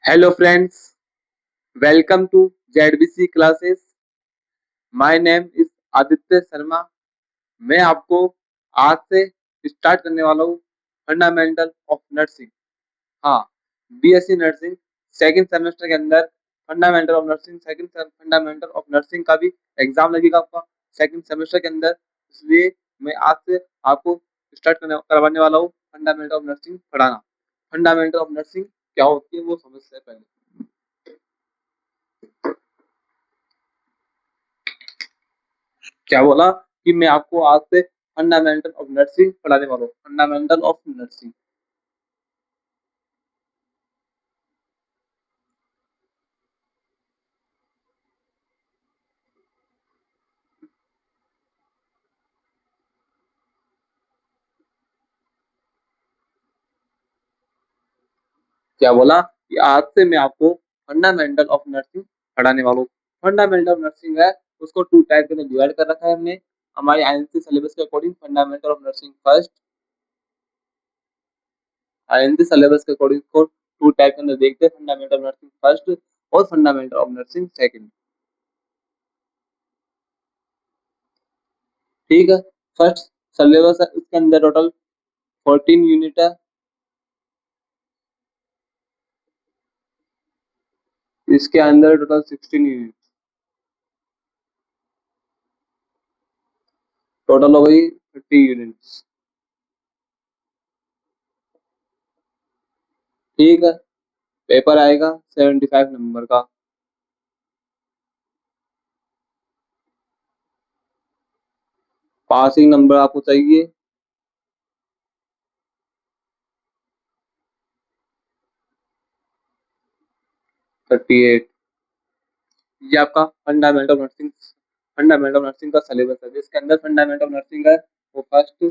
Hello friends, welcome to ZBC classes. My name is Aditya Sharma. मैं आपको आज से स्टार्ट करने वाला हूँ फंडामेंटल ऑफ नर्सिंग. हाँ, बीएससी नर्सिंग सेकंड सेमेस्टर के अंदर fundamental of nursing fundamental of nursing का भी एग्जाम लगेगा आपका सेकंड सेमेस्टर के अंदर. इसलिए मैं आज से आपको स्टार्ट करवाने वाला हूँ फंडामेंटल ऑफ नर्सिंग पढ़ाना. फंडामेंटल ऑफ नर्सिंग क्या होती है वो समझते हैं पहले. क्या बोला कि मैं आपको आज से फंडामेंटल ऑफ नर्सिंग पढ़ाने वाला हूँ. फंडामेंटल ऑफ नर्सिंग क्या बोला कि आज से मैं आपको फंडामेंटल ऑफ नर्सिंग पढ़ाने वाला हूँ. फंडामेंटल ऑफ नर्सिंग है उसको टू टाइप के अंदर डिवाइड कर रखा है हमने हमारे आईएनसी सिलेबस के according. Fundamental of nursing first, INC syllabus के अकॉर्डिंग को टू टाइप के अंदर देखते हैं. फंडामेंटल ऑफ नर्सिंग फर्स्ट और फंडामेंटल ऑफ नर्सिंग सेकंड. ठीक है. फर्स्ट सिलेबस है उसके अंदर टोटल 14 यूनिट है. इसके अंदर टोटल 16 यूनिट टोटल हो गई 30 यूनिट्स. ठीक है. पेपर आएगा 75 नंबर का. पासिंग नंबर आपको चाहिए 38. ये आपका फंडामेंटल नर्सिंग का सिलेबस है जिसके अंदर फंडामेंटल नर्सिंग है वो फर्स्ट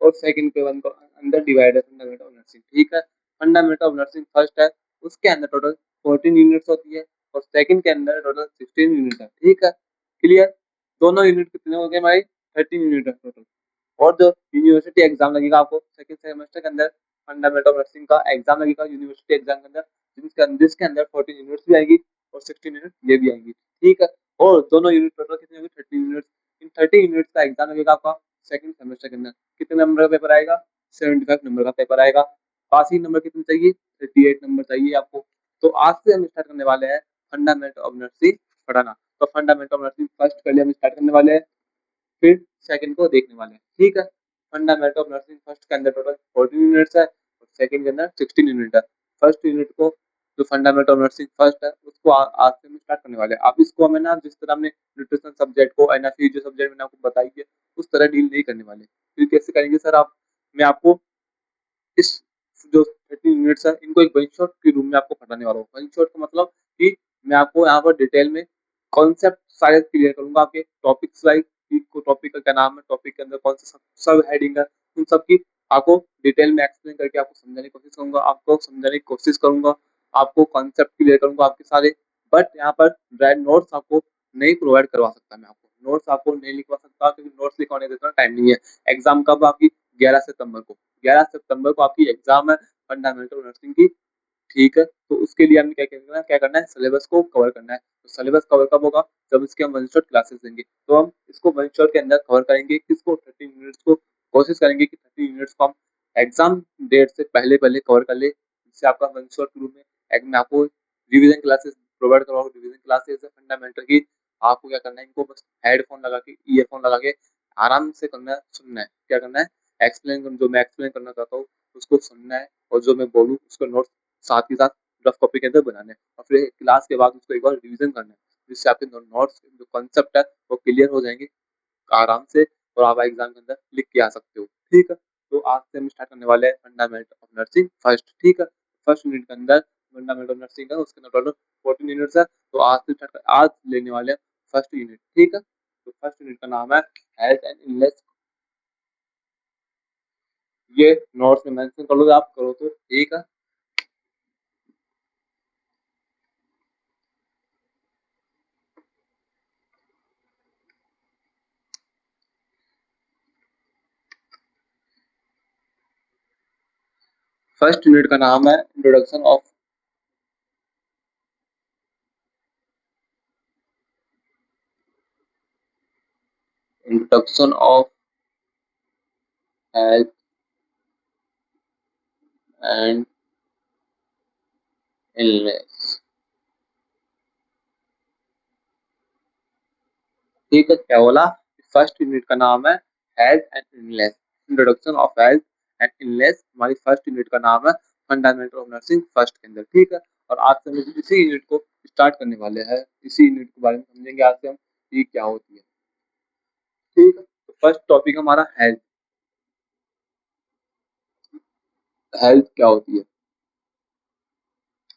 और सेकंड के वन को अंदर डिवाइड है फंडामेंटल नर्सिंग. ठीक है. फंडामेंटल नर्सिंग फर्स्ट है उसके अंदर टोटल 14 यूनिट्स होती है और सेकंड के अंदर टोटल 16 यूनिट है. ठीक है. क्लियर. दोनों यूनिट कितने हो गए हमारे 13 यूनिट है टोटल. और जो यूनिवर्सिटी एग्जाम लगेगा आपको सेकंड सेमेस्टर के अंदर फंडामेंटल नर्सिंग का एग्जाम लगेगा यूनिवर्सिटी एग्जाम के अंदर जिसके अंदर 14 यूनिट्स भी आएगी और 16 यूनिट ये भी आएंगी. ठीक है. और दोनों यूनिट टोटल कितने होंगे 30 यूनिट्स. इन 30 यूनिट्स का एग्जाम लगेगा आपका सेकंड सेमेस्टर के अंदर. कितने नंबर का पेपर आएगा 75 नंबर का पेपर आएगा. पासिंग नंबर कितने चाहिए 38 नंबर चाहिए आपको. तो आज से हम स्टार्ट करने वाले हैं फंडामेंटल ऑफ नर्सिंग पढ़ाना. तो फंडामेंटल ऑफ नर्सिंग फर्स्ट के लिए हम स्टार्ट करने वाले हैं फिर सेकंड को देखने वाले हैं. ठीक है. फंडामेंटल ऑफ नर्सिंग फर्स्ट के अंदर टोटल 14 यूनिट्स है और सेकंड के अंदर 16 यूनिट है. फर्स्ट यूनिट को जो फंडामेंटल ऑफ नर्सिंग फर्स्ट है उसको आज से हम स्टार्ट करने वाले हैं. आप इसको हमें ना जिस तरह हमने न्यूट्रिशन सब्जेक्ट को एनएफई जो सब्जेक्ट मैंने आपको बताई है उस तरह डील नहीं करने वाले. फिर कैसे करेंगे सर आप. मैं आपको इस जो 30 यूनिट्स है इनको एक वन शॉट के रूम में आपको पढ़ाने वाला हूँ. वन शॉट का मतलब कि मैं आपको यहाँ पर डिटेल में कॉन्सेप्ट सारे क्लियर करूंगा. आपके टॉपिक्स लाइक टॉपिक का क्या नाम है, टॉपिक के अंदर कौन सा सब हेडिंग है, उन सब की आपको डिटेल में एक्सप्लेन करके आपको समझाने की कोशिश करूंगा. आपको कॉन्सेप्ट क्लियर करूंगा आपके सारे. बट यहाँ पर ड्राइव नोट्स आपको नहीं प्रोवाइड करवा सकता. मैं आपको नोट्स आपको नहीं लिखवा सकता क्योंकि नोट्स लिखवाने देता टाइम नहीं है. एग्जाम कब आपकी 11 सितंबर को. 11 सितंबर को आपकी एग्जाम है फंडामेंटल नर्सिंग की. ठीक है. तो उसके लिए हमें क्या करना है सिलेबस को कवर करना है. तो सिलेबस कवर कब होगा जब इसके हम वन शॉट क्लासेस देंगे. तो हम इसको वन शॉट के अंदर कवर करेंगे किसको 30 यूनिट्स को. कोशिश करेंगे कि 30 यूनिट्स को हम एग्जाम डेट से पहले पहले कवर कर ले जिससे आपका वन शॉट के रूप में मैं आपको रिविजन क्लासेस प्रोवाइड करवाऊँ. रिविजन क्लासेस है फंडामेंटल की. आपको क्या करना है इनको बस हेडफोन लगा के ईयरफोन लगा के आराम से करना है सुनना है. क्या करना है एक्सप्लेन जो मैं एक्सप्लेन करना चाहता हूँ उसको सुनना है और जो मैं बोलूँ उसको नोट साथ ही साथ रफ कॉपी के अंदर बनाने हैं और फिर क्लास के बाद उसको एक बार रिवीजन करना है जिससे आपके नोट्स जो कॉन्सेप्ट है वो क्लियर हो जाएंगे आराम से और आप एग्जाम के अंदर लिख के आ सकते हो. ठीक है. तो आज से हम स्टार्ट करने वाले हैं फंडामेंटल ऑफ नर्सिंग फर्स्ट. ठीक है. फर्स्ट यूनिट के अंदर फंडामेंटल ऑफ नर्सिंग है उसके अंदर टोटल 14 यूनिट्स है. तो आज लेने वाले हैं फर्स्ट यूनिट. ठीक है. तो फर्स्ट यूनिट का नाम है हेल्थ एंड इलनेस. ये नोट्स में मेंशन कर लो आप करो तो. ठीक है. फर्स्ट यूनिट का नाम है introduction of introduction of health and illness. ठीक है, क्या बोला? फर्स्ट यूनिट का नाम है health and illness, introduction of health and illness हमारी फर्स्ट यूनिट का नाम है फंडामेंटल ऑफ नर्सिंग फर्स्ट के अंदर। ठीक है, और आज से हम इसी यूनिट को स्टार्ट करने वाले हैं, इसी यूनिट के बारे में समझेंगे आज से हम ये क्या होती है। ठीक है, तो फर्स्ट टॉपिक हमारा हेल्थ। हेल्थ क्या होती है?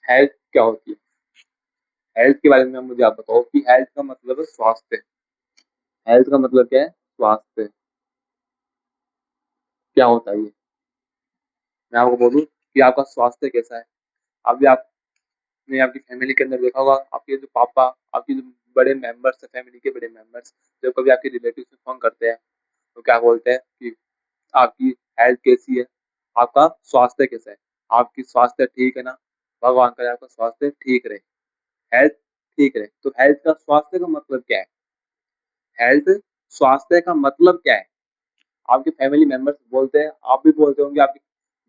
हेल्थ क्या होती है? हेल्थ के बारे में मुझे आप बताओ कि हेल्थ का मतलब है स्वास्थ्य। हेल्थ का मतलब क्या है? स्वास्थ्य। क्या होता है ये? मैं आपको बोलूं कि आपका स्वास्थ्य कैसा है। अभी आपने आपकी फैमिली के अंदर देखा होगा, आपके जो पापा, आपके जो बड़े मेंबर्स है, फैमिली के बड़े मेंबर्स, जब कभी आपके रिलेटिव से फोन करते हैं तो क्या बोलते हैं कि आपकी हेल्थ कैसी है, आपका स्वास्थ्य कैसा है, आपकी स्वास्थ्य ठीक है ना, भगवान करे आपका स्वास्थ्य ठीक रहे, हेल्थ ठीक रहे। तो हेल्थ का स्वास्थ्य का मतलब क्या है? हेल्थ स्वास्थ्य का मतलब क्या है? आपके फैमिली मेंबर्स बोलते हैं, आप भी बोलते होंगे आपके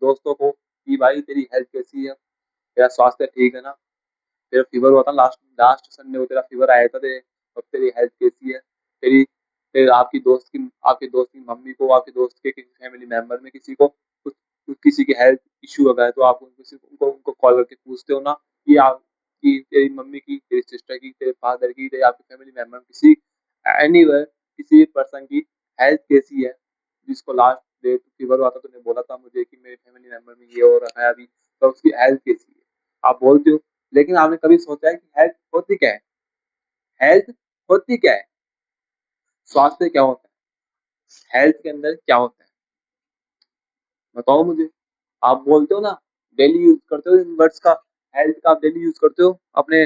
दोस्तों को कि भाई तेरी हेल्थ कैसी है, तेरा स्वास्थ्य ठीक है ना, तेरा फीवर हुआ था लास्ट लास्ट संडे को, तेरा फीवर आया था तेरे, अब तेरी हेल्थ कैसी है, तेरी तेरे आपके दोस्त की मम्मी को, आपके दोस्त के किसी फैमिली मेंबर में किसी को किसी की हेल्थ इशू हो गया है, तो आप उनको उनको कॉल करके पूछते हो ना कि आप कि तेरी मम्मी की, तेरी सिस्टर की, तेरे फादर की, तेरे आपके फैमिली मेंबर में किसी एनीवेयर किसी भी पर्सन की हेल्थ कैसी है, जिसको लास्ट डे फीवर हुआ था, तूने बोला था मुझे कि मेरे फैमिली मेंबर में ये हो रखा है अभी, तो उसकी हेल्थ कैसी है, आप बोलते हो। लेकिन आपने कभी सोचा है कि हेल्थ होती क्या है? हेल्थ होती क्या है? स्वास्थ्य क्या होता है? हेल्थ के अंदर क्या होता है? बताओ मुझे। आप बोलते हो ना, डेली यूज करते हो इन वर्ड्स का, हेल्थ का आप डेली यूज करते हो अपने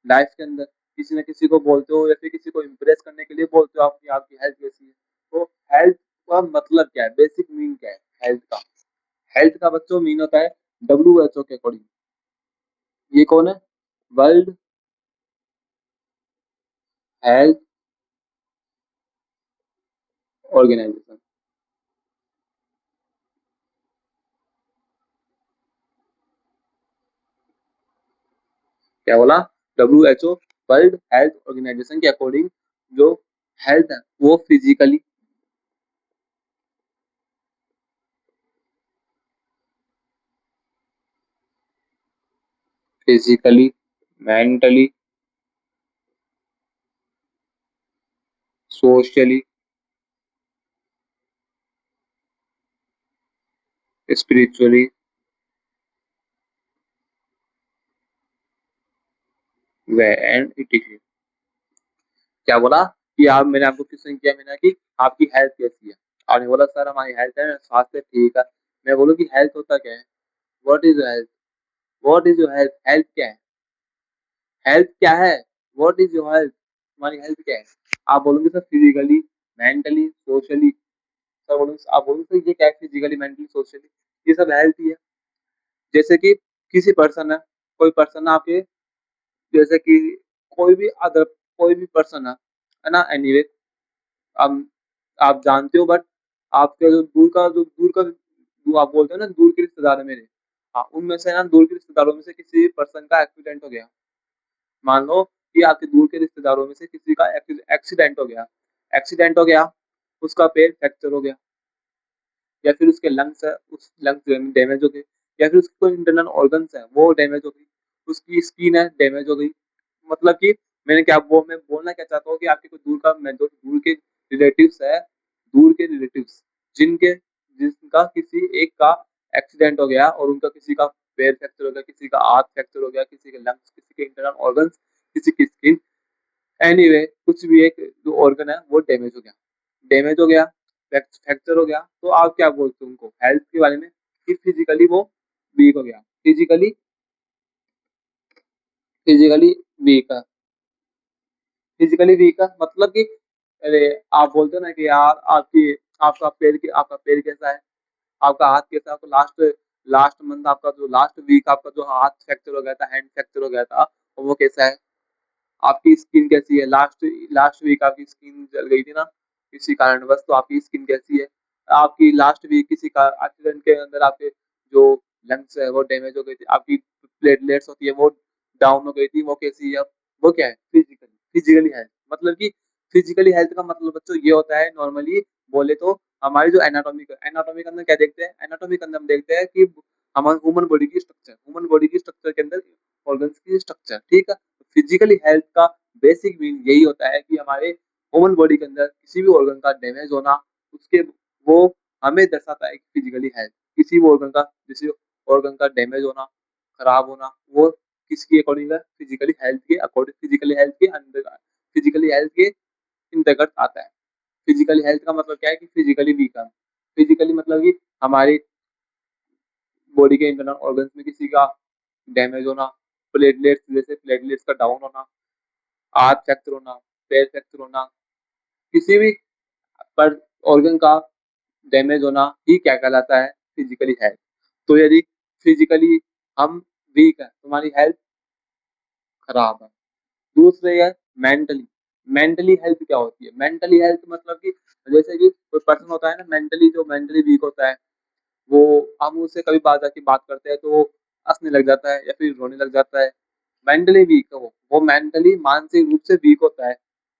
लाइफ के अंदर, किसी न किसी को बोलते हो या फिर किसी को इम्प्रेस करने के लिए बोलते हो आपकी आपकी हेल्थ कैसी है। तो हेल्थ का मतलब क्या है, बेसिक मीन क्या है हेल्थ का? हेल्थ का बच्चों मीन होता है WHO के अकॉर्डिंग। ये कौन है? World health organization. क्या बोला? WHO वर्ल्ड हेल्थ ऑर्गेनाइजेशन के अकॉर्डिंग जो हेल्थ है वो फिजिकली, मेंटली, सोशली, स्पिरिचुअली व एंड इटिकली। क्या बोला कि आप, मैंने आपको क्वेश्चन किया मैंने कि आपकी हेल्थ कैसी है, आपने बोला सर हमारी हेल्थ है स्वास्थ्य ठीक है। मैं बोलूँ कि हेल्थ होता क्या है? What is your health? What is your health? Health क्या है? हेल्थ क्या है? What is your health? तुम्हारी हेल्थ क्या है? आप बोलोगे sir physically, mentally, socially. Sir बोलोगे, आप बोलोगे सर ये क्या है फिजिकली, मेंटली, सोशली? ये सब हेल्थ ही है। जैसे कि किसी पर्सन है, कोई पर्सन है आपके, जैसे कि कोई भी अदर कोई भी पर्सन है ना, एनीवे आप आप जानते हो, बट आपके जो आप बोलते हो ना दूर के रिश्तेदार है मेरे, हाँ उनमें से ना, दूर के रिश्तेदारों में से किसी पर्सन का एक्सीडेंट हो गया। मान लो कि आपके दूर के रिश्तेदारों में से किसी का एक्सीडेंट हो गया, एक्सीडेंट हो गया, उसका पैर फ्रैक्चर हो गया, या फिर उसके लंग्स है, उस लंग्स डैमेज हो गए, या फिर उसके कोई इंटरनल ऑर्गन्स है वो डैमेज हो गई, उसकी स्किन है डैमेज हो गई। मतलब कि मैं बोलना क्या चाहता हूँ कि आपके कोई दूर का, मैं जो दूर के रिलेटिव्स है, दूर के रिलेटिव्स जिनके जिनका किसी एक का एक्सीडेंट हो गया और उनका किसी का पैर फ्रैक्चर हो गया, किसी का हाथ फ्रैक्चर हो गया, किसी के लंग्स, किसी के इंटरनल ऑर्गन्स, किसी की स्किन, एनीवे कुछ भी एक जो ऑर्गन है वो डैमेज हो गया, डैमेज हो गया, फ्रैक्चर हो गया, तो आप क्या बोलते हो उनको हेल्थ के बारे में? कि फिजिकली वो वीक हो गया, फिजिकली वीक है। फिजिकली वीक है मतलब कि, अरे आप बोलते हो ना कि यार आपकी आपका पैर कैसा है, आपका हाथ कैसा है, आपको लास्ट लास्ट मंथ आपका जो लास्ट वीक आपका जो हाथ फ्रैक्चर हो गया था, हैंड फ्रैक्चर हो गया था, तो वो कैसा है? आपकी स्किन कैसी है? लास्ट लास्ट वीक आपकी स्किन जल गई थी ना, किसी कारणवश, तो आपकी स्किन कैसी है। आपकी लास्ट वीक किसी का एक्सीडेंट के अंदर आपके जो लंग्स है वो डैमेज हो गई थी, आपकी प्लेटलेट्स होती है वो डाउन हो गई थी, वो कैसी है अब, वो क्या है, फिजिकली फिजिकली हेल्थ। मतलब कि फिजिकली हेल्थ का मतलब बच्चों ये होता है, नॉर्मली बोले तो हमारी जो एनाटॉमी के अंदर क्या देखते हैं, एनाटॉमी के अंदर हम देखते हैं कि हमारे ह्यूमन बॉडी की स्ट्रक्चर, ह्यूमन बॉडी की स्ट्रक्चर के अंदर ऑर्गन्स की स्ट्रक्चर, ठीक है। फिजिकली हेल्थ का बेसिक मीन यही होता है कि हमारे ह्यूमन बॉडी के अंदर किसी भी ऑर्गन का डैमेज होना, उसके वो हमें दर्शाता है कि फिजिकली हेल्थ, किसी भी ऑर्गन का, किसी ऑर्गन का डैमेज होना, खराब होना, वो किसकी अकॉर्डिंग है, फिजिकली हेल्थ के अकॉर्डिंग, फिजिकली हेल्थ के अंदर, फिजिकली हेल्थ के अंतर्गत आता है। फिजिकली हेल्थ का मतलब क्या है कि फिजिकली वीक है, फिजिकली मतलब कि हमारी बॉडी के इंटरनल ऑर्गन्स में किसी का डैमेज होना, प्लेटलेट्स जैसे प्लेटलेट्स का डाउन होना, हाथ फ्रैक्चर होना, पैर फ्रैक्चर होना, किसी भी पर ऑर्गन का डैमेज होना ही क्या कहलाता है, फिजिकली हेल्थ। तो यदि फिजिकली हम वीक है, तुम्हारी हेल्थ खराब है। दूसरे है मेंटली, मेंटली हेल्थ क्या होती है, मेंटली हेल्थ मतलब कि जैसे कि कोई पर्सन होता है ना मेंटली, जो मेंटली वीक होता है, वो हम उससे कभी बात आके बात करते हैं तो वो हंसने लग जाता है या फिर रोने लग जाता है, मेंटली वीक है वो मेंटली मानसिक रूप से वीक होता है।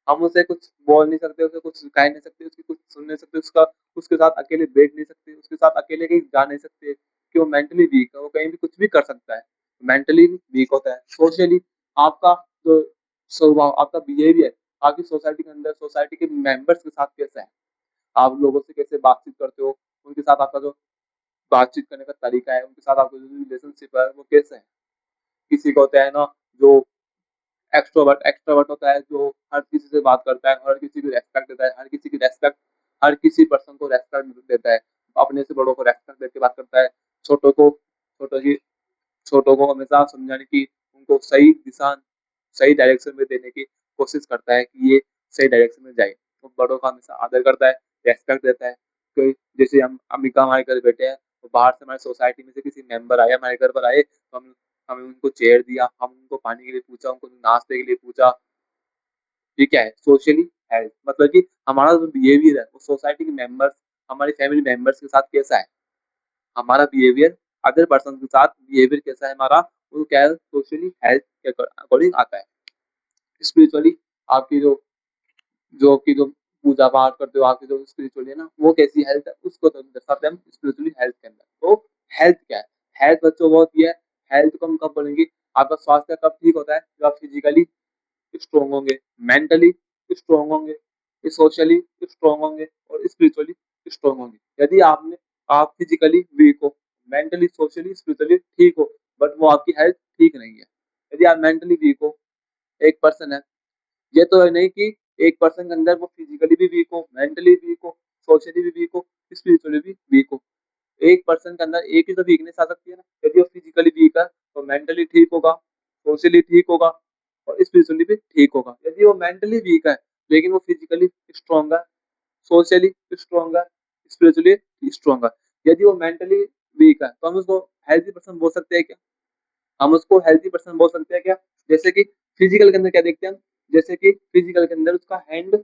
हम उसे कुछ बोल नहीं सकते, उसे कुछ कह नहीं सकते, उसकी कुछ सुन नहीं सकते, उसका उसके साथ अकेले बैठ नहीं सकते, उसके साथ अकेले कहीं जा नहीं सकते, कि वो मेंटली वीक है, वो कहीं भी कुछ भी कर सकता है, मेंटली वीक होता है। सोशली आपका जो स्वभाव, आपका बिहेवियर, आपकी सोसाइटी के अंदर सोसाइटी के मेंबर्स के साथ कैसा है, आप लोगों से कैसे बातचीत करते हो, उनके साथ आपका जो बातचीत करने का तरीका है, उनके साथ आपका जो रिलेशनशिप है वो कैसे है। किसी को होता है ना जो एक्सट्रोवर्ट, एक्सट्रोवर्ट होता है जो हर किसी से बात करता है, हर किसी को रेस्पेक्ट देता है, हर किसी की रेस्पेक्ट, हर किसी पर्सन को रेस्पेक्ट देता है, अपने से बड़ों को रेस्पेक्ट देके बात करता है, छोटों को छोटों की छोटों को हमेशा समझाने की, उनको सही दिशा, सही डायरेक्शन में देने की कोशिश करता है कि ये सही डायरेक्शन में जाए। तो बड़ों का हमेशा आदर करता है, रेस्पेक्ट देता है। कोई जैसे हम अम्बिका हमारे घर बैठे हैं, तो बाहर से हमारे सोसाइटी में से किसी मेंबर आए, हमारे घर पर आए, तो हम हमें उनको चेयर दिया, हम उनको पानी के लिए पूछा, उनको नाश्ते के लिए पूछा, ये क्या है, सोशली हेल्थ। मतलब कि हमारा जो बिहेवियर है वो सोसाइटी के मेंबर्स, हमारी फैमिली मेंबर्स के साथ कैसा है, हमारा बिहेवियर अदर पर्सन के साथ बिहेवियर कैसा है हमारा, वो क्या है, सोशली हेल्थ के अकॉर्डिंग आता है। स्पिरिचुअली आपकी जो आपकी जो पूजा पाठ करते हो, आपकी जो स्पिरिचुअली है ना, वो कैसी हेल्थ है, उसको तो दर्शाते हैं हम स्पिरिचुअली हेल्थ के अंदर। तो हेल्थ क्या है, हेल्थ बच्चों बहुत ही है। हेल्थ को हम कब बोलेंगे, आपका स्वास्थ्य कब ठीक होता है, जब आप फिजिकली स्ट्रॉन्ग होंगे, मेंटली स्ट्रॉन्ग होंगे, सोशली स्ट्रॉन्ग होंगे और स्पिरिचुअली स्ट्रॉन्ग होंगे। यदि आप फिजिकली वीक हो, मेंटली सोशली स्पिरिचुअली ठीक हो, बट वो आपकी हेल्थ ठीक नहीं है। यदि आप मेंटली वीक हो, एक पर्सन है, ये तो है नहीं कि एक पर्सन के अंदर वो फिजिकली भी वीक हो, मेंटली वीक हो, सोशली भी वीक हो, स्पिरिचुअली भी वीक हो। एक पर्सन के अंदर एक ही तो वीकनेस आ सकती है ना। यदि वो फिजिकली वीक है तो मेंटली ठीक होगा, सोशली ठीक होगा और स्पिरिचुअली भी ठीक होगा। यदि वो मेंटली वीक है लेकिन वो फिजिकली स्ट्रॉन्ग है, सोशली स्ट्रॉन्ग है, स्पिरिचुअली स्ट्रॉन्ग है, यदि वो मेंटली वीक है तो हम उसको हेल्थी पर्सन बोल सकते हैं क्या, हम उसको हेल्थी पर्सन बोल सकते हैं क्या। जैसे कि फिजिकल के अंदर क्या देखते हैं हम, जैसे कि फिजिकल के अंदर उसका हैंड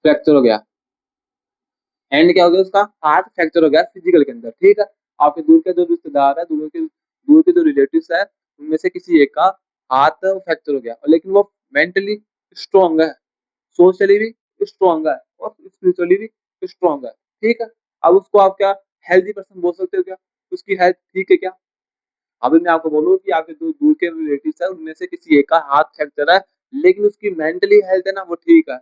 फ्रैक्चर हो गया, हैंड क्या हो गया, उसका हाथ फ्रैक्चर हो गया फिजिकल के अंदर, ठीक है। आपके दूर के जो रिश्तेदार है, दूर के जो रिलेटिव्स है, उनमें से किसी एक का हाथ फ्रैक्चर हो गया, लेकिन वो मेंटली स्ट्रॉन्ग है, सोशली भी स्ट्रॉन्ग है और स्पिरिचुअली भी स्ट्रॉन्ग है, ठीक है। अब उसको आप क्या हेल्दी पर्सन बोल सकते हो क्या, उसकी हेल्थ ठीक है क्या। अभी मैं आपको बोलूँ कि आपके जो दूर के रिलेटिव्स है उनमें से किसी एक का हाथ फ्रैक्चर है, लेकिन उसकी मेंटली हेल्थ है ना वो ठीक है,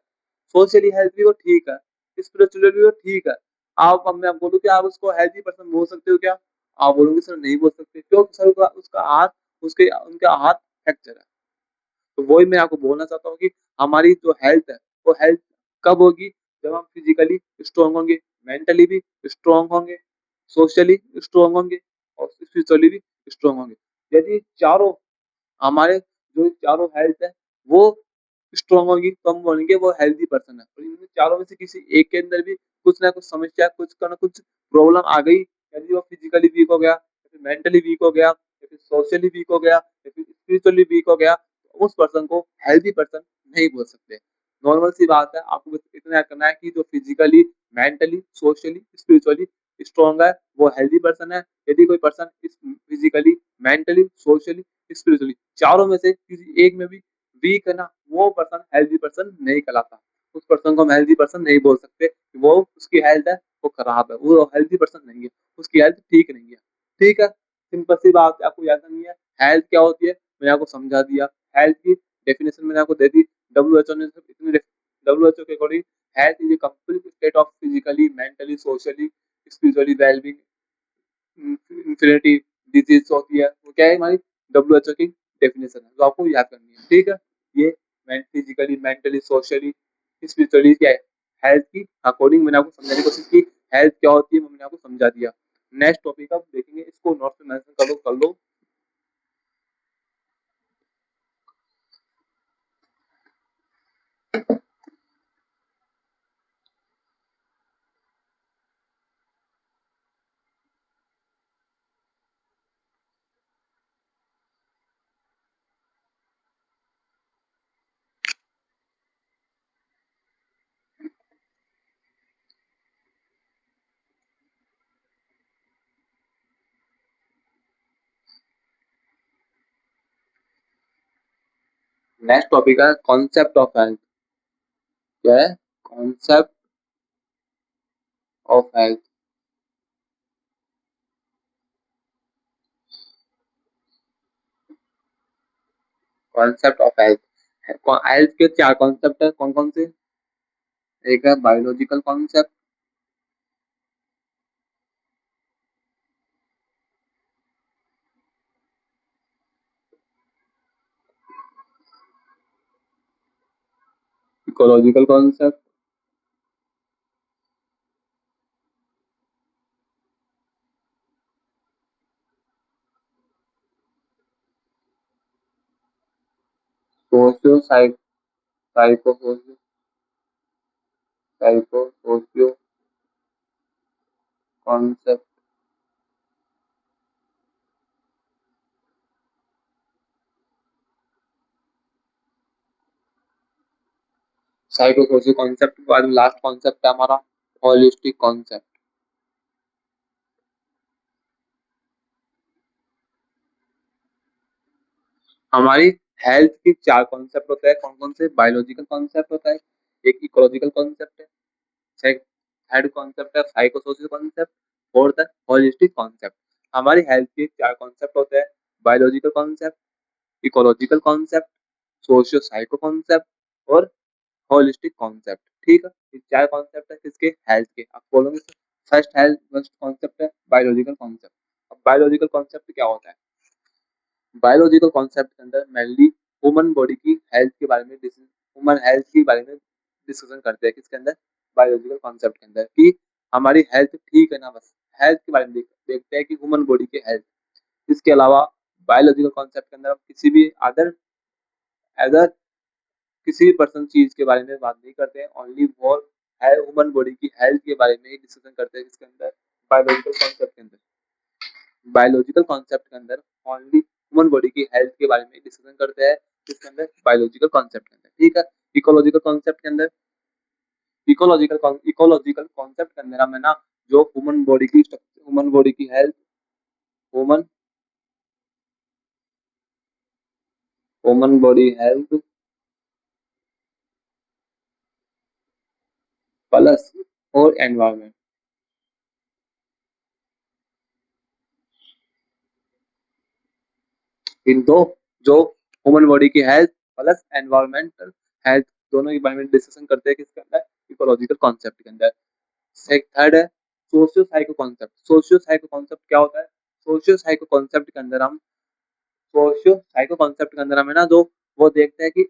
सोशली हेल्थ भी वो ठीक है, स्पिरिचुअली भी वो ठीक है। आप अब मैं बोलूँ कि आप उसको हेल्थी पर्सन बोल सकते हो क्या, आप बोलोगे सर नहीं बोल सकते, क्यों सर, उसका उसका हाथ, उसके उनका हाथ फ्रैक्चर है। तो वही मैं आपको बोलना चाहता हूँ कि हमारी जो हेल्थ है वो हेल्थ कब होगी, जब हम फिजिकली स्ट्रॉन्ग होंगे, मेंटली भी स्ट्रॉन्ग होंगे, सोशली स्ट्रॉन्ग होंगे और स्पिरिचुअली भी स्ट्रॉन्ग होंगे। यदि चारों हमारे जो चारों हेल्थ है वो स्ट्रॉन्ग होगी तो हम बोलेंगे वो हेल्दी पर्सन है। और इन चारों में से किसी एक के अंदर भी कुछ ना कुछ समस्या, कुछ का ना कुछ प्रॉब्लम आ गई, यदि वो फिजिकली वीक हो गया या फिर मेंटली वीक हो गया या फिर सोशली वीक हो गया या फिर स्पिरिचुअली वीक हो गया, तो उस पर्सन को हेल्दी पर्सन नहीं बोल सकते। नॉर्मल सी बात है, आपको बस इतना याद करना है कि जो physically, mentally, socially, spiritually strong है वो हेल्दी पर्सन है। यदि कोई person physically, mentally, socially, spiritually चारों में से किसी एक में भी वीक है ना, वो पर्सन हेल्दी पर्सन नहीं कहलाता। उस पर्सन को हम हेल्दी पर्सन नहीं बोल सकते। वो उसकी हेल्थ है वो खराब है, वो हेल्दी पर्सन नहीं है, उसकी हेल्थ ठीक नहीं है। ठीक है, सिंपल सी बात है, आपको याद नहीं है हेल्थ क्या होती है, मैंने आपको समझा दिया। हेल्थ की डेफिनेशन मैंने आपको दे दी। डब्ल्यूएचओ ने इतनी, डब्ल्यूएचओ के according health is a complete state of physically, mentally, socially, spiritually wellbeing, infinity disease होती है। वो क्या है हमारी डब्ल्यूएचओ की डेफिनेशन है, तो आपको याद करनी है। ठीक है, ये फिजिकली, मेंटली, सोशली, स्पिरिचुअली क्या है हेल्थ की अकॉर्डिंग मैंने आपको समझाने की कोशिश की। हेल्थ क्या होती है वो मैंने आपको समझा दिया। नेक्स्ट टॉपिक अब देखेंगे, इसको नोट में मेंशन कर लो। नेक्स्ट टॉपिक है कॉन्सेप्ट ऑफ हेल्थ। क्या है concept of health? Concept of health, health के चार कॉन्सेप्ट है, कौन कौन से? एक है biological concept, ecological concept, socio psycho socio concept, psycho socio concept के बाद लास्ट कॉन्सेप्ट है हमारा होलिस्टिक कॉन्सेप्ट। हमारी हेल्थ की चार कॉन्सेप्ट होता है, कौन कौन से? बायोलॉजिकल कॉन्सेप्ट होता है, एक इकोलॉजिकल कॉन्सेप्ट है, थर्ड कॉन्सेप्ट है साइको सोशल कॉन्सेप्ट, फोर्थ है होलिस्टिक कॉन्सेप्ट। हमारी हेल्थ के चार कॉन्सेप्ट होते हैं, biological concept, ecological concept, socio psycho concept और होलिस्टिक कॉन्सेप्ट। ठीक है, ये चार कॉन्सेप्ट है किसके? हेल्थ के। आप बोलोगे फर्स्ट हेल्थ फर्स्ट कॉन्सेप्ट है बायोलॉजिकल कॉन्सेप्ट। अब बायोलॉजिकल कॉन्सेप्ट क्या होता है? बायोलॉजिकल कॉन्सेप्ट के अंदर मेनली ह्यूमन बॉडी की हेल्थ के बारे में, ह्यूमन हेल्थ के बारे में डिस्कशन करते हैं। किसके अंदर? बायोलॉजिकल कॉन्सेप्ट के अंदर, कि हमारी हेल्थ ठीक है ना, बस हेल्थ के बारे में देखते हैं कि ह्यूमन बॉडी की हेल्थ। इसके अलावा बायोलॉजिकल कॉन्सेप्ट के अंदर हम किसी भी अदर अदर किसी भी पर्सन चीज के बारे में बात नहीं करते हैं, ओनली फॉर ह्यूमन बॉडी की हेल्थ के बारे में ही डिस्कशन करते हैं। किसके अंदर? बायोलॉजिकल कॉन्सेप्ट के अंदर। बायोलॉजिकल कॉन्सेप्ट के अंदर ओनली ह्यूमन बॉडी की हेल्थ के बारे में डिस्कशन करते हैं। इसके अंदर बायोलॉजिकल कॉन्सेप्ट के अंदर। ठीक है, इकोलॉजिकल कॉन्सेप्ट के अंदर, इकोलॉजिकल कॉन्सेप्ट के अंदर हमें ना जो ह्यूमन बॉडी की health, human human body health plus और एनवायरमेंट, इन दो, जो ह्यूमन बॉडी की हेल्थ प्लस एनवायरमेंटल हेल्थ, दोनों के बारे में डिस्कशन करते हैं। किसके अंदर? इकोलॉजिकल कॉन्सेप्ट के अंदर। थर्ड है socio psycho concept. Socio psycho concept क्या होता है? सोशियो साइको कॉन्सेप्ट के अंदर हम, सोशियो साइको कॉन्सेप्ट के अंदर हमें ना जो वो देखते हैं कि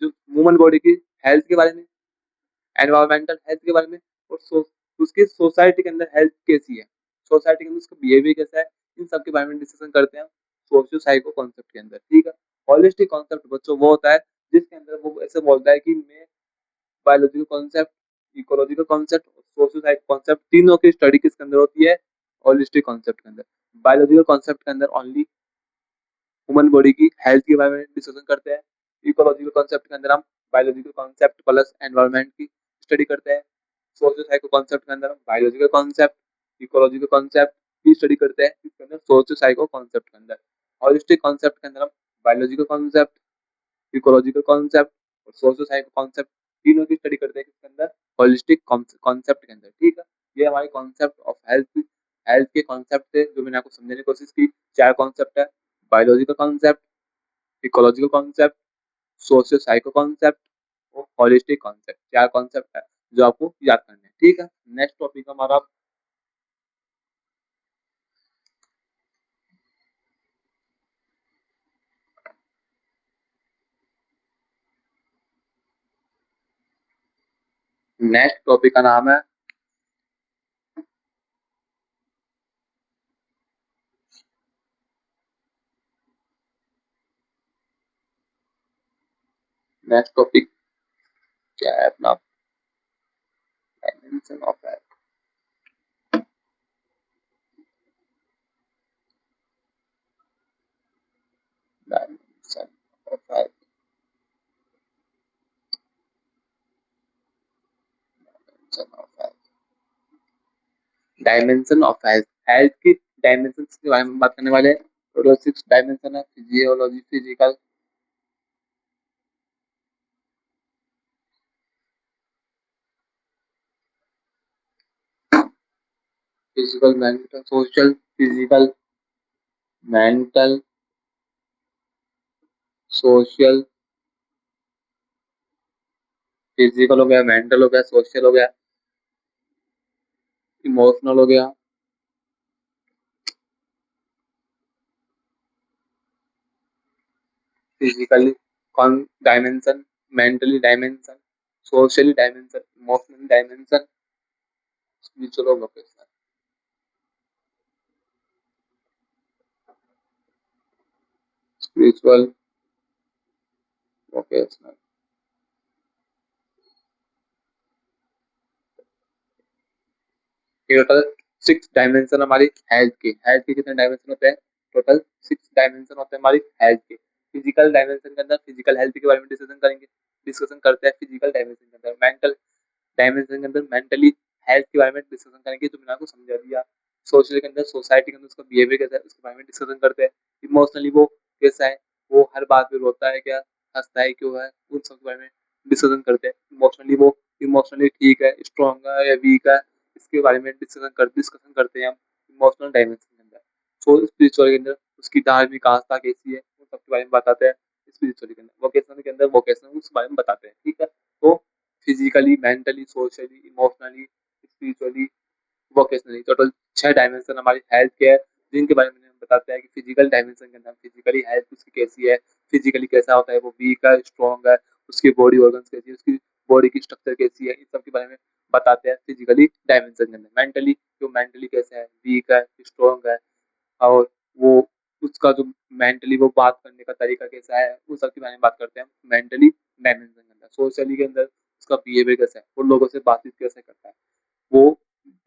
जो ह्यूमन बॉडी की हेल्थ के बारे में, एनवायरमेंटल हेल्थ के बारे में, और उसकी सोसाइटी के अंदर हेल्थ कैसी है, सोसाइटी के अंदर उसका बिहेवियर कैसा है, इन सब के बारे में डिस्कशन करते हैं सोशियो साइको कॉन्सेप्ट के अंदर। ठीक है, होलिस्टिक कॉन्सेप्ट बच्चों वो होता है जिसके अंदर वो ऐसे बोलता है कि मैं बायोलॉजिकल कॉन्सेप्ट, इकोलॉजिकल कॉन्सेप्ट और सोशल साइक कॉन्सेप्ट तीनों की स्टडी किसके अंदर होती है? होलिस्टिक कॉन्सेप्ट के अंदर। बायोलॉजिकल कॉन्सेप्ट के अंदर ओनली ह्यूमन बॉडी की हेल्थ के बारे में डिस्कशन करते हैं। इकोलॉजिकल कॉन्सेप्ट के अंदर हम बायोलॉजिकल कॉन्सेप्ट प्लस एनवायरनमेंट की स्टडी करते हैं। सोशो साइको कॉन्सेप्ट के अंदर हम बायोलॉजिकल कॉन्सेप्ट, इकोलॉजिकल कॉन्सेप्ट की स्टडी करते हैं। इसके अंदर सोशो साइको कॉन्सेप्ट के अंदर हॉलिस्टिक कॉन्सेप्ट के अंदर हम बायोलॉजिकल कॉन्सेप्ट, इकोलॉजिकल कॉन्सेप्ट और सोशो साइको कॉन्सेप्ट तीनों की स्टडी करते हैं किसके अंदर, होलिस्टिक कॉन्सेप्ट के अंदर। ठीक है, ये हमारी कॉन्सेप्ट ऑफ हेल्थ, हेल्थ के कॉन्सेप्ट थे जो मैंने आपको समझने की कोशिश की। चार कॉन्सेप्ट है, biological concept, ecological concept, socio psycho concept और होलिस्टिक कॉन्सेप्ट। चार कॉन्सेप्ट है जो आपको याद करने हैं। ठीक है, नेक्स्ट टॉपिक हमारा नेक्स्ट टॉपिक का नाम है नेक्स्ट टॉपिक क्या है अपना, dimension of health. Dimension of health, dimension of health, dimension of health. Health की डायमेंशन के बारे में बात करने वाले हैं। टोटल 6 डायमेंशन है, physiology, physical mental social, physical mental social, physical हो गया, मेंटल हो गया, सोशल हो गया, इमोशनल हो गया, फिजिकली कौन dimension, mentally dimension, socially dimension, emotionally dimension, spiritual और vocational. Spiritual, vocational, total 6 dimension हमारी हेल्थ की। हेल्थ के कितने डायमेंशन होते हैं, टोटल 6 डायमेंशन होते हैं हमारी हेल्थ के। फिजिकल डायमेंशन के अंदर फिजिकल हेल्थ के बारे में डिस्कशन करेंगे, डिस्कशन करते हैं। फिजिकल डायमेंशन के अंदर मेंटल डायमेंशन के अंदर मेंटली हेल्थ के बारे में डिस्कशन करेंगे, तो मैंने आपको समझा दिया। सोशल के अंदर सोसाइटी के अंदर उसका बिहेवियर कैसा है उसके बारे में डिस्कशन करते हैं। इमोशनली वो कैसा है, वो हर बात पे रोता है क्या, हंसता है क्यों है, उन सब के बारे में डिस्कशन करते हैं। इमोशनली वो इमोशनली ठीक है, स्ट्रॉन्ग है या वीक है, इसके बारे में डिस्कशन करते हैं हम इमोशनल डायमेंशन के अंदर। सो स्पिरिचुअल के अंदर उसकी धार्मिक आस्था कैसी है उन सब के बारे में बताते हैं स्पिरिचुअल के अंदर। वोकेशनल के अंदर वोकेशनल उसके बारे में बताते हैं। ठीक है, तो physically, mentally, socially, emotionally, spiritually, vocationally, total 6 dimension हमारी हेल्थ के है, जिनके बारे में बताते हैं कि फिजिकल डायमेंशन के अंदर फिजिकली हेल्थ उसकी कैसी है, फिजिकली कैसा होता है, वो वीक है, स्ट्रॉन्ग है, उसकी बॉडी ऑर्गन्स कैसी है, उसकी बॉडी की स्ट्रक्चर कैसी है, इन सब के बारे में बताते हैं फिजिकली डायमेंशन के अंदर। मेंटली, जो मेंटली कैसा है, वीक है, स्ट्रॉन्ग है, और वो उसका जो मेंटली वो बात करने का तरीका कैसा है, उन सब के बारे में बात करते हैं मेंटली डायमेंशन के अंदर। सोशली के अंदर उसका बिहेवियर कैसा है, वो लोगों से बातचीत कैसे करता है, वो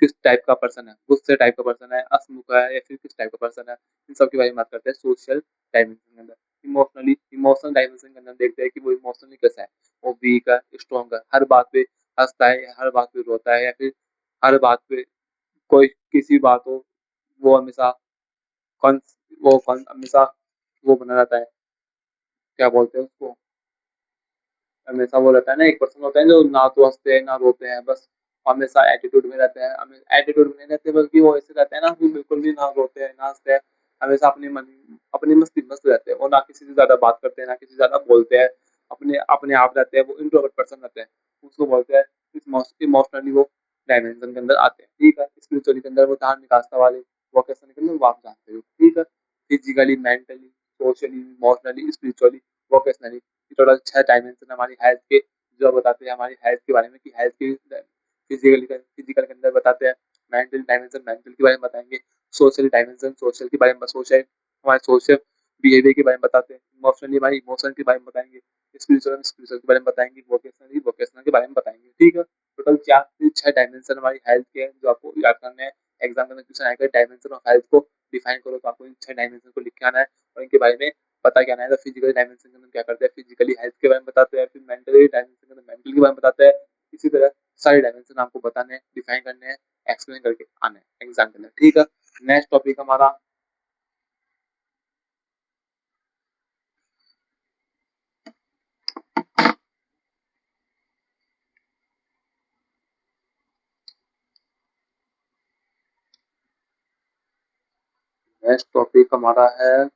किस टाइप का पर्सन है, गुस्से टाइप का पर्सन है, हंसमुख है या फिर किस टाइप का पर्सन है, इन सब के बारे में बात करते हैं सोशल डायमेंशन के अंदर। इमोशनली, इमोशनल डायमेंशन के अंदर देखते हैं कि वो इमोशनली कैसा है, वो वीक है, स्ट्रॉन्ग है, हर बात पे हंसता है, हर बात पे रोता है, या फिर हर बात पे कोई किसी बात हो वो हमेशा कौन वो कौन हमेशा वो बना रहता है, क्या बोलते हैं उसको, हमेशा वो रहता है ना, एक पर्सन होता है जो ना तो हंसते हैं ना रोते हैं, बस हमेशा एटीट्यूड में रहते हैं। हमें एटीट्यूड में नहीं रहते बल्कि वो ऐसे रहते हैं ना कि बिल्कुल भी ना रोते हैं ना हंसते हैं, हमेशा अपनी मन अपनी मस्ती मस्त रहते हैं, और ना किसी से ज्यादा बात करते हैं ना किसी से ज्यादा बोलते हैं, अपने अपने आप रहते हैं, वो इंट्रोवर्ट पर्सन रहते हैं, उसको बोलते हैं इमोशनली वो डायमेंशन के अंदर आते हैं। ठीक है, स्पिरिचुअली के अंदर वो धार्मिक आस्था वाले वोकेशन के अंदर वो आप जानते हो। ठीक है, physically, mentally, socially, emotionally, spiritually, vocationally, total 6 dimension हमारी हेल्थ के जो बताते हैं हमारी हेल्थ के बारे में कि हेल्थ की फिजिकल के अंदर बताते हैं, मेंटल डायमेंशन मेंटल के बारे में बताएंगे, सोशल डायमेंशन सोशल के बारे में, सोशल हमारे सोशल बिहेवियर के बारे में बताते हैं, इमोशनली हमारी इमोशन के बारे में बताएंगे, स्पिरिचुअल स्पिरिचुअल के बारे में बताएंगे, वोकेशनली वोकेशनल के बारे में बताएंगे। ठीक है, टोटल 4 से 6 डायमेंशन हमारी हेल्थ के हैं जो आपको याद करने हैं। एग्जाम में क्वेश्चन आएगा डायमेंशन ऑफ हेल्थ को डिफाइन करो, तो आपको इन 6 डायमेंशन को लिख के आना है और इनके बारे में पता क्या है, तो फिजिकल डायमेंशन के अंदर क्या करते हैं, फिजिकली हेल्थ के बारे में बताते हैं, फिर मेंटली डायमेंशन के अंदर मेंटल के बारे में बताते हैं। इसी तरह सारे डायमेंशन आपको बताने हैं, डिफाइन करने हैं, एक्सप्लेन करके आने हैं एग्जाम के अंदर। ठीक है, नेक्स्ट टॉपिक हमारा है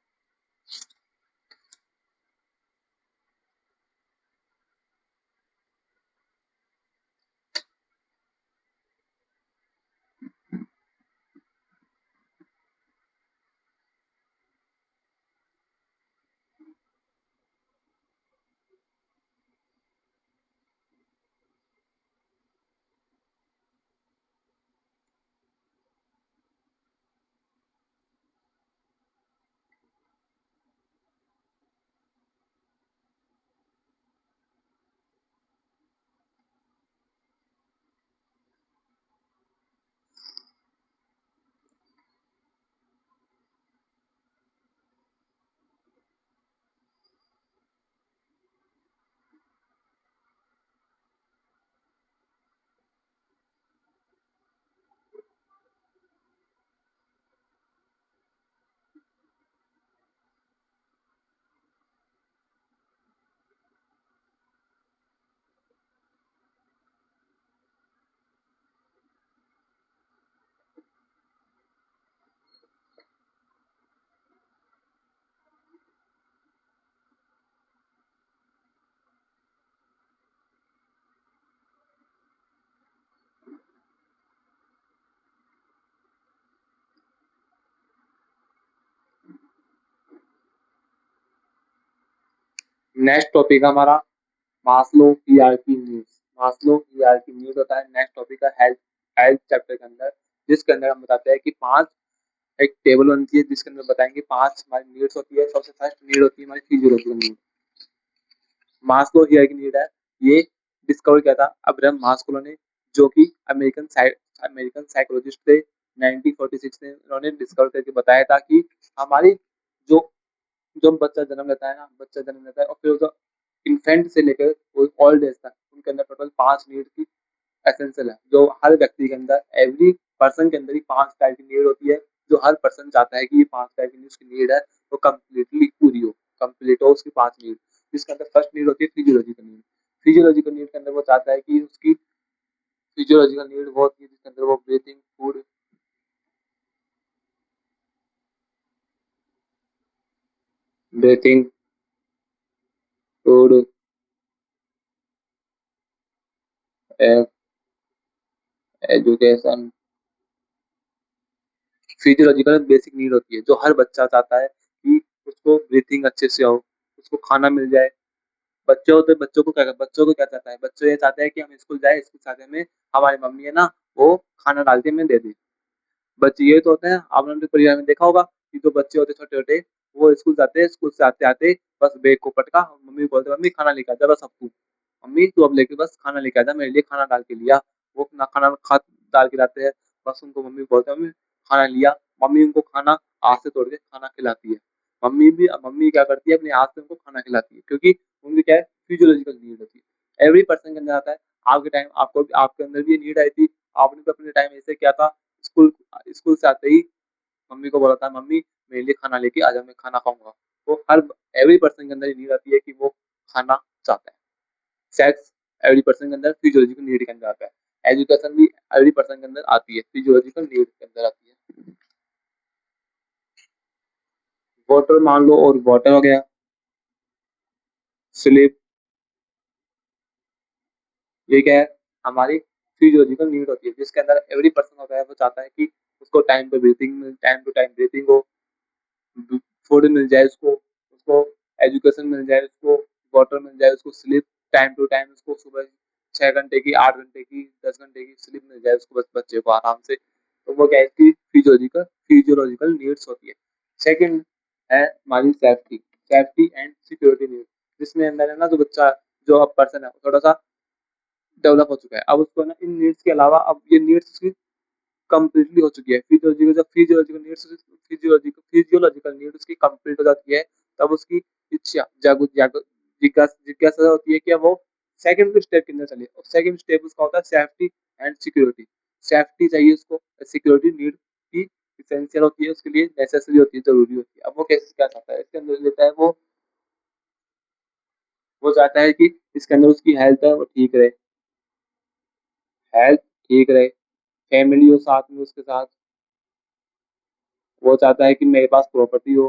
नेक्स्ट टॉपिक हमारा मास्लो हीरार्की नीड्स। मास्लो हीरार्की नीड्स होता है नेक्स्ट टॉपिक है हेल्थ हेल्थ चैप्टर के अंदर, जिसके अंदर हम बताते हैं कि पांच एक टेबल बनती है जिसके अंदर बताएंगे पांच हमारी नीड्स होती है। सबसे फर्स्ट नीड होती है हमारी फिजियोलॉजिकल नीड। मास्लो हीरार्की नीड है, ये डिस्कवर किया था अब्राहम मास्लो ने, जो कि अमेरिकन साइकोलॉजिस्ट थे। 1946 में उन्होंने डिस्कवर करके बताया था कि हमारी जो जो बच्चा जन्म लेता है ना, बच्चा जन्म लेता है और फिर जो इन्फेंट से लेकर ओल्ड एज तक उनके अंदर टोटल पांच नीड की एसेंशियल है, जो हर व्यक्ति के अंदर एवरी पर्सन के अंदर ही पांच टाइप की नीड होती है, जो हर पर्सन चाहता है कि ये पांच टाइप की उसकी नीड है वो कम्प्लीटली पूरी हो, कंप्लीट हो उसकी पांच नीड। जिसके अंदर फर्स्ट नीड होती है फिजियोलॉजिकल नीड। फिजियोलॉजिकल नीड के अंदर वो चाहता है कि उसकी फिजियोलॉजिकल नीड वो होती है जिसके अंदर वो breathing, food, breathing, food, education, physiological basic need होती है जो हर बच्चा चाहता है कि उसको ब्रीथिंग अच्छे से हो, उसको खाना मिल जाए। बच्चे होते बच्चों को क्या चाहता है, बच्चों ये चाहते हैं कि हम स्कूल जाए, स्कूल जाने में हमारी मम्मी है ना वो खाना डाल के हमें दे दे। बच्चे ये तो होते हैं, आपने अपने परिवार में देखा होगा कि जो बच्चे होते छोटे छोटे वो स्कूल जाते हैं, स्कूल से आते आते बस बैग को पटका मम्मी को बोलते मम्मी खाना लेके आ जा, बस अब तू मम्मी तू अब लेके बस खाना लेके आ जा, मेरे लिए खाना डाल के लिया। वो ना खाना खा डाल के लाते हैं, बस उनको मम्मी बोलते हैं मम्मी खाना लिया। मम्मी उनको खाना हाथ से तोड़ के खाना खिलाती है। मम्मी क्या करती है अपने हाथ से उनको खाना खिलाती है, क्योंकि उनकी क्या है फिजियोलॉजिकल नीड होती है। एवरी पर्सन के अंदर आता है। आपके टाइम आपको आपके अंदर भी नीड आई थी, आपने भी अपने टाइम ऐसे किया था। स्कूल स्कूल से आते ही मम्मी को बोला था मम्मी मेरे लिए खाना लेके आ जा, मैं खाना खाऊंगा। तो हर एवरी पर्सन के अंदर ये नीड आती है कि वो खाना चाहता है। सेक्स एवरी पर्सन के अंदर फिजियोलॉजिकल नीड के अंदर आता है। एजुकेशन भी एवरी पर्सन के अंदर आती है, फिजियोलॉजिकल नीड के अंदर आती है। वाटर मान लो, और वाटर हो गया, स्लीप, ये क्या है हमारी फिजियोलॉजिकल नीड होती है, जिसके अंदर एवरी पर्सन होता है वो चाहता है कि उसको टाइम टू टाइम ब्रीथिंग हो, फूड मिल जाए उसको, उसको एजुकेशन मिल जाए उसको, वाटर मिल जाए उसको, स्लीप टाइम टू टाइम उसको, सुबह 6 घंटे की, 8 घंटे की, 10 घंटे की स्लीप मिल जाए उसको, बस बच्चे को आराम से। तो वो क्या है इसकी फिजियोलॉजिकल फिजियोलॉजिकल नीड्स होती है। सेकंड है हमारी safety, safety and security need, जिसमें अंदर है ना जो बच्चा जो अब पर्सन है थोड़ा सा डेवलप हो चुका है, अब उसको ना इन नीड्स के अलावा अब ये नीड्स कंप्लीटली हो चुकी है। फिजियोलॉजिकल नीड उसकी कंप्लीट हो जाती है, तब उसकी इच्छा जिज्ञासा होती है कि अब वो सेकंड स्टेप के अंदर चले, और सेकंड स्टेप उसका होता है सेफ्टी एंड सिक्योरिटी। सेफ्टी चाहिए उसको, सिक्योरिटी नीड की इसेंशियल होती है, उसके लिए नेसेसरी होती है, जरूरी होती है। अब वो कैसे क्या चाहता है इसके अंदर लेता है, वो चाहता है कि इसके अंदर उसकी हेल्थ है वो ठीक रहे, हेल्थ ठीक रहे, फैमिली हो साथ में उसके साथ। वो चाहता है कि मेरे पास प्रॉपर्टी हो,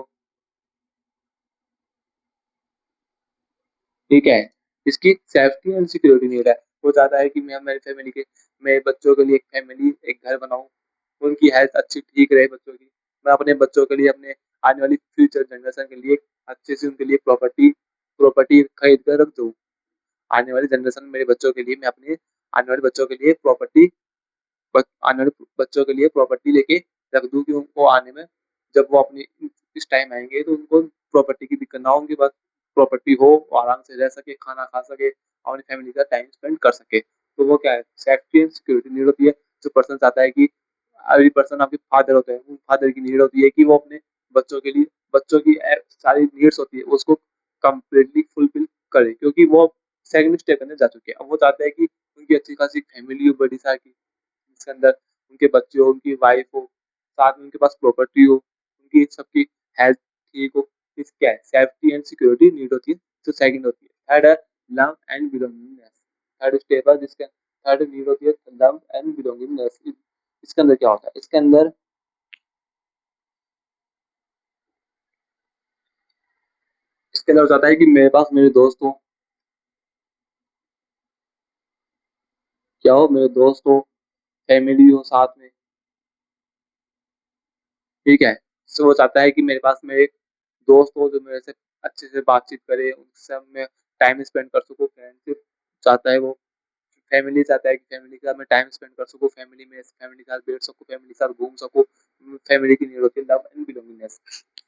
ठीक है। इसकी सेफ्टी एंड सिक्योरिटी नीड है। वो चाहता है कि मैं मेरी फैमिली के, मेरे बच्चों के लिए एक फैमिली, एक घर बनाऊं, उनकी हेल्थ अच्छी ठीक रहे बच्चों की। मैं अपने बच्चों के लिए, अपने आने वाली फ्यूचर जनरेशन के लिए अच्छे से उनके लिए प्रॉपर्टी प्रॉपर्टी खरीद कर रख दूं। आने वाली जनरेशन, मेरे बच्चों के लिए मैं अपने आने वाले बच्चों के लिए प्रॉपर्टी, आने वाले बच्चों के लिए प्रॉपर्टी लेके रख दूं, कि उनको आने में, जब वो अपने इस टाइम आएंगे तो उनको प्रॉपर्टी की दिक्कत ना हो, उनके पास प्रॉपर्टी हो, वो आराम से रह सके, खाना खा सके, और अपनी फैमिली का टाइम स्पेंड कर सके। तो वो क्या है, सेफ्टी एंड सिक्योरिटी नीड होती है। जो पर्सन चाहता है कि, अभी पर्सन आपके फादर होते हैं, उन फादर की नीड होती है कि वो अपने बच्चों के लिए, बच्चों की सारी नीड्स होती है उसको कम्प्लीटली फुलफिल करे, क्योंकि वो सेकंड स्टेप करने जा चुके हैं। अब वो चाहते हैं कि उनकी अच्छी खासी फैमिली हो, बड़ी सारी, जिसके अंदर उनके बच्चे हो, उनकी वाइफ हो, साथ में उनके पास प्रॉपर्टी हो, उनकी सबकी हेल्थ ठीक हो। इस क्या है, सेफ्टी एंड सिक्योरिटी नीड होती है। तो सेकंड होती है, थर्ड है love and belongingness. Third step है जिसके, थर्ड नीड होती है लव एंड बिलोंगिंगनेस। इसके अंदर क्या होता है, इसके अंदर हो जाता है कि मेरे पास मेरे दोस्त हो, क्या हो, मेरे दोस्त हो, फैमिली हो साथ में, ठीक है। तो वो चाहता है कि मेरे पास में एक दोस्त हो जो मेरे से अच्छे से बातचीत करे, उनसे मैं टाइम स्पेंड कर सकूं, फ्रेंडशिप चाहता है वो। फैमिली चाहता है कि फैमिली के साथ मैं टाइम स्पेंड कर सकूं, फैमिली के साथ बैठ सकूं, फैमिली के साथ घूम सकूं। फैमिली की नीड होती है लव एंड बिलोंगिंगनेस।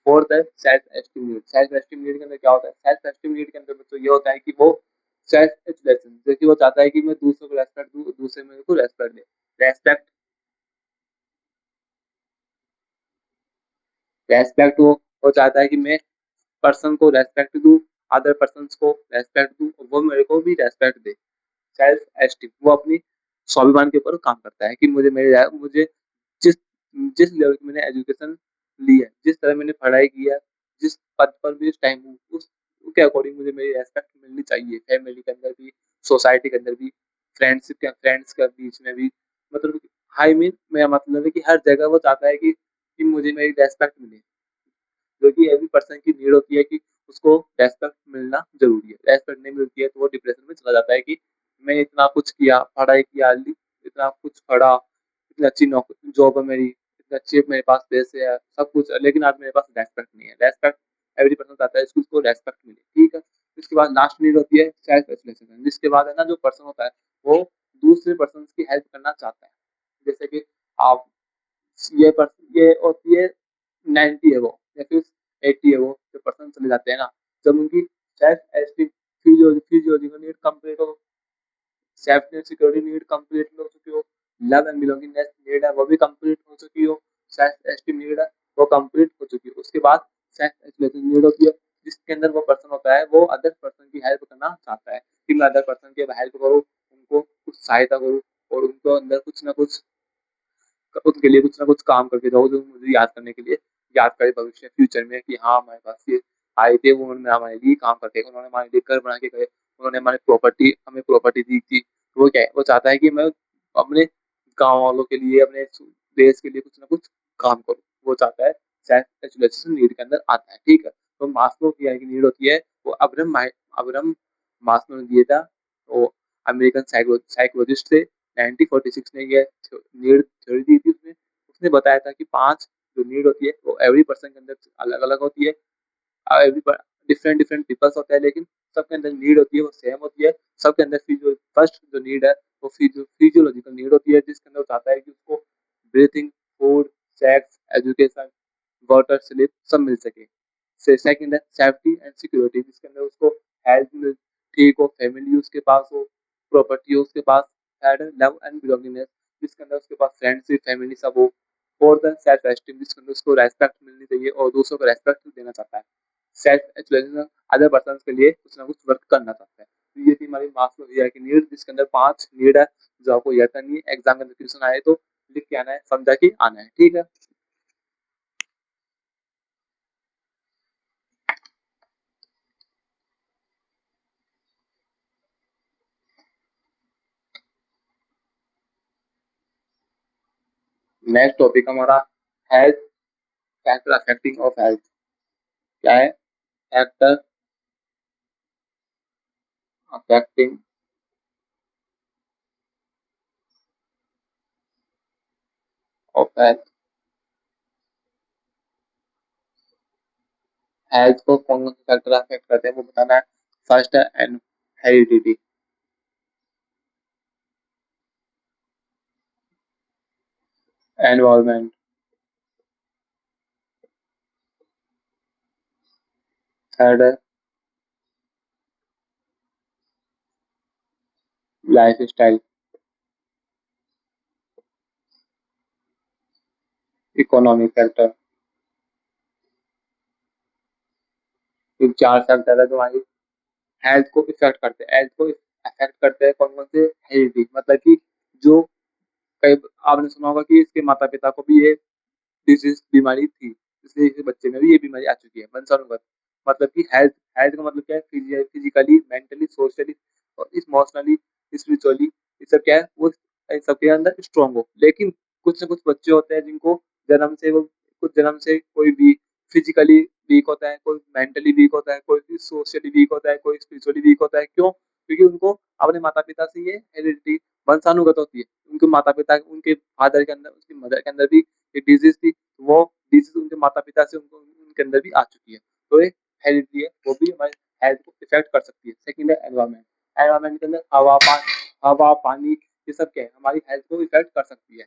फोर्थ है self esteem need. Self esteem need के अंदर क्या होता है, सेल्फ एस्टीम नीड के अंदर तो ये होता है कि वो सेल्फ एजुकेशन, जैसे वो चाहता है कि मैं दूसरों को रेस्पेक्ट दूं, दूसरे मेरे को रेस्पेक्ट दे। रेस्पेक्ट, रेस्पेक्ट वो चाहता है कि मैं पर्सन को रेस्पेक्ट दूं, अदर पर्सन को रेस्पेक्ट दूं, वो मेरे को भी रेस्पेक्ट दे। सेल्फ एस्टीम, वो अपनी स्वाभिमान के ऊपर काम करता है कि मुझे जिस जिस लेवल की मैंने एजुकेशन ली है, जिस तरह मैंने पढ़ाई की है, जिस पद पर भी उस टाइम हूँ, उस के अकॉर्डिंग मुझे मेरी रेस्पेक्ट मिलनी चाहिए, फैमिली के अंदर भी, सोसाइटी के अंदर भी, फ्रेंड्स के बीच में भी। मतलब आई मीन मेरा मतलब है कि हर जगह वो चाहता है कि मुझे मेरी रेस्पेक्ट मिले, जो कि एवरी पर्सन की नीड होती है कि उसको रेस्पेक्ट मिलना जरूरी है। रेस्पेक्ट नहीं मिलती है तो वो डिप्रेशन में चला जाता है कि मैंने इतना कुछ किया, पढ़ाई किया, इतना कुछ पढ़ा, इतनी अच्छी नौकरी जॉब है मेरी, इतने अच्छे मेरे पास पैसे है, सब कुछ है, लेकिन आज मेरे पास रेस्पेक्ट नहीं है। रेस्पेक्ट एवरी पर्सन चाहता है कि उसको रेस्पेक्ट मिले, ठीक है। इसके बाद लास्ट नीड होती है सेल्फ एक्सप्लेनेशन, जिसके बाद है ना, जो पर्सन होता है वो दूसरे पर्सन की हेल्प करना चाहता है। जैसे कि आप, ये होती है 90 है वो, या फिर 80 है वो, जो पर्सन चले जाते हैं ना, जब उनकी self esteem, physiological need complete हो, safety and security need complete हो चुकी हो, लव एंड बिलोंगिंगनेस नीड है वो भी कंप्लीट हो चुकी हो, सेल्फ एस्टीम नीड है वो कंप्लीट हो चुकी हो, उसके बाद सेल्फ एक्सप्लेनेशन नीड होती है, जिसके अंदर वो पर्सन होता है वो अदर पर्सन की हेल्प करना चाहता है, कि मैं अदर पर्सन की हेल्प करूँ, उनको कुछ सहायता करूँ, और उनको अंदर कुछ ना कुछ, उनके लिए कुछ ना कुछ काम करके जाओ, जो मुझे याद करने के लिए, याद करे भविष्य फ्यूचर में कि हाँ हमारे पास ये आए थे, वो उन्होंने हमारे लिए काम करके, उन्होंने हमारे लिए घर बना के गए, उन्होंने हमें प्रॉपर्टी दी थी। तो वो क्या है, वो चाहता है कि मैं अपने गाँव वालों के लिए, अपने देश के लिए कुछ ना कुछ काम करूँ। वो चाहता है, सेल्फ एक्चुअलाइजेशन नीड के अंदर आता है, ठीक है। तो मास्लो की की नीड होती है, वो अब्राहम मास्लो ने दिया था, वो अमेरिकन साइकोलॉजिस्ट थे। 1946 में ये नीड थ्योरी दी थी उसने। उसने बताया था कि 5 जो नीड होती है वो एवरी पर्सन के अंदर अलग अलग होती है, एवरी डिफरेंट डिफरेंट पीपल्स होते हैं, लेकिन सबके अंदर नीड होती है वो सेम होती है। सबके अंदर फर्स्ट जो नीड है वो फिजियोलॉजिकल नीड होती है, जिसके अंदर वो चाहता है कि उसको breathing, food, sex, education, water, sleep सब मिल सके। से सेकंड है सेफ्टी एंड सिक्योरिटी, जिसके अंदर उसको हेल्थ में ठीक हो, फैमिली उसके पास हो, प्रॉपर्टी हो उसके पास। थर्ड है लव एंड बिलोंगिंगनेस, जिसके अंदर उसके पास फ्रेंडशिप, फैमिली सब हो। फोर्थ है सेल्फ एस्टीम, जिसके अंदर उसको रेस्पेक्ट मिलनी चाहिए और दूसरों को रेस्पेक्ट देना चाहता है। सेल्फ एक्चुअलाइजेशन, अदर पर्सन के लिए कुछ ना कुछ वर्क करना चाहता है। तो ये थी हमारी मास्लो हियरार्की नीड, जिसके अंदर 5 नीड है जो आपको याद करनी है। एग्जाम के अंदर क्वेश्चन आए तो लिख के आना है, समझा के आना है, ठीक है। नेक्स्ट टॉपिक हमारा health, factor affecting of health. क्या है? Factor affecting of health. Health को कौन कौन से फैक्टर अफेक्ट करते हैं वो बताना है। फर्स्ट है हेरिडिटी, एनवायरमेंट, थर्ड है लाइफ स्टाइल, इकोनॉमिक फैक्टर। ये 4 फैक्टर है जो हमारी हेल्थ को इफेक्ट करते हैं। हेल्थ को इफेक्ट करते हैं कौन कौन से? हेरिडिटी, मतलब कि जो कई, आपने सुना होगा कि इसके माता पिता को भी ये डिजीज बीमारी थी, इसलिए इस बच्चे में भी ये बीमारी आ चुकी है, वंशानुगत। मतलब कि हेल्थ, हेल्थ का मतलब क्या है? फिजिकली, मेंटली, सोशली और इमोशनली, स्पिरिचुअली, ये सब क्या है? वो इन सबके अंदर स्ट्रांग हो। लेकिन कुछ ना कुछ बच्चे होते हैं जिनको जन्म से वो, कुछ जन्म से कोई भी फिजिकली वीक होता है, कोई मेंटली वीक होता है, कोई सोशली वीक होता है, कोई स्पिरिचुअली वीक होता है। क्यों? क्योंकि उनको अपने माता पिता से ये हेरिडिटी, वंशानुगत होती है। उनके माता पिता, उनके फादर के अंदर, उसकी मदर के अंदर भी ये डिजीज थी, वो डिजीज उनके माता पिता से उनको, उनके अंदर भी आ चुकी है। तो ये हेरिडिटी है, वो भी हमारे हेल्थ को इफेक्ट कर सकती है। सेकंड है एनवायरमेंट। एनवायरमेंट के अंदर हवा पानी, ये सब क्या है? हमारी हेल्थ को इफेक्ट कर सकती है।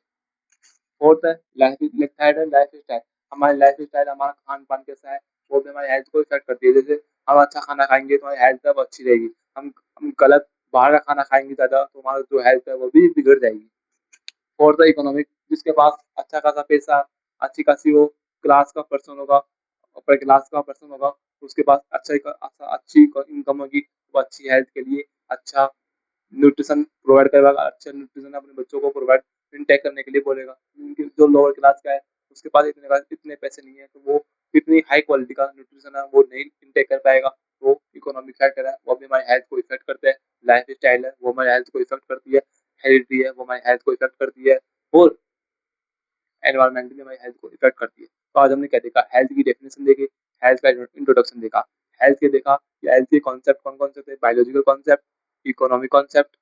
फोर्थ है लाइफ, थर्ड है लाइफ स्टाइल। हमारी लाइफ स्टाइल, हमारा खान पान कैसा है, वो भी हमारी हेल्थ को इफेक्ट करती है। जैसे हम अच्छा खाना खाएंगे तो हमारी हेल्थ तब अच्छी रहेगी। हम गलत बाहर का खाना खाएंगे ज्यादा तो हमारा जो हेल्थ है वो भी बिगड़ जाएगी। फोर्थ है इकोनॉमिक, जिसके पास अच्छा खासा पैसा, अच्छी खासी वो क्लास का पर्सन होगा, अपर क्लास का पर्सन होगा, उसके पास अच्छी इनकम होगी, वो अच्छी हेल्थ के लिए अच्छा न्यूट्रिशन प्रोवाइड करेगा, अच्छा न्यूट्रिशन अपने बच्चों को प्रोवाइड इनटेक करने के लिए बोलेगा। जो लोअर क्लास का है उसके पास इतने पैसे नहीं है तो वो इतनी हाई क्वालिटी का न्यूट्रिशन है वो नहीं इनटेक कर पाएगा। वो इकोनॉमिक फैक्टर है, वो भी हमारी हेल्थ को इफेक्ट करते हैं। लाइफ स्टाइल है, वो हमारी हेल्थ को इफेक्ट करती है। हेरिडिटी है, वो हमारी हेल्थ को इफेक्ट करती है। और एनवायरमेंट भी हमारी हेल्थ को इफेक्ट करती है। तो आज हमने क्या देखा? हेल्थ की डेफिनेशन देखी, हेल्थ का इंट्रोडक्शन देखा, हेल्थ के देखा कि हेल्थ के कॉन्सेप्ट कौन कौन से थे? बायोलॉजिकल कॉन्सेप्ट, इकोनॉमिक कॉन्सेप्ट,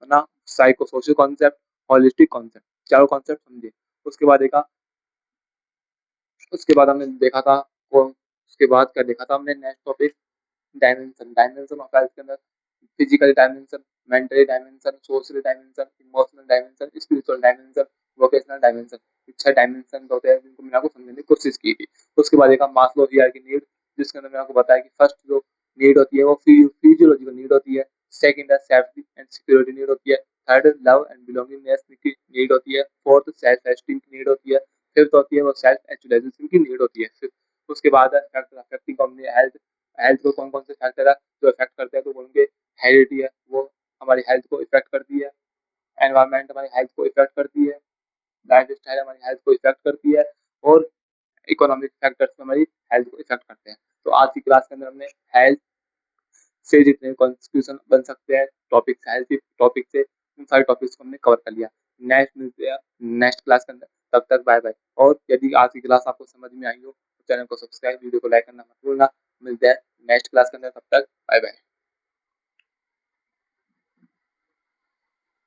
है ना, psycho social concept, holistic concept, चारों कॉन्सेप्ट समझे। उसके बाद देखा, उसके बाद हमने देखा था वो, उसके बाद क्या देखा था हमने? Next topic dimension, dimension of health के अंदर physical dimension, mentally dimension, social dimension, emotional dimension, spiritual dimension, vocational dimension. 6 dimension होते हैं जिनको मैंने आपको समझने की कोशिश की थी। उसके बाद देखा मास्लो हियरार्की नीड, जिसके अंदर मैंने आपको बताया कि फर्स्ट जो नीड होती है वो फिजियोलॉजिकल नीड होती है। सेकंड है सेफ्टी एंड सिक्योरिटी नीड होती है। थर्ड लव एंड बिलोंगिंगनेस की नीड होती है। फोर्थ सेल्फ एस्टीम की नीड होती है। फिफ्थ होती है वो सेल्फ एक्चुअलाइजेशन की नीड होती है। उसके बाद है फैक्टर अफेक्टिंग हेल्थ, हेल्थ को कौन कौन से फैक्टर है जो इफेक्ट करते हैं? तो बोलेंगे हेरिडिटी है, वो हमारी हेल्थ को इफेक्ट करती है। एनवायरमेंट हमारी हेल्थ को इफेक्ट करती है। लाइफ स्टाइल हमारी हेल्थ को इफेक्ट करती है। और इकोनॉमिक फैक्टर्स हमारी हेल्थ को इफेक्ट करते हैं। तो आज की क्लास के अंदर हमने हेल्थ से जितने कॉन्फ्यूजन बन सकते हैं टॉपिक, हेल्थ के टॉपिक से उन सारे टॉपिक्स को हमने कवर कर लिया। नेक्स्ट मिलते हैं नेक्स्ट क्लास के अंदर, तब तक बाय बाय। और यदि आज की क्लास आपको समझ में आई हो तो चैनल को सब्सक्राइब, वीडियो को लाइक करना मत भूलना। मिलते हैं नेक्स्ट क्लास के अंदर, तब तक बाय बाय।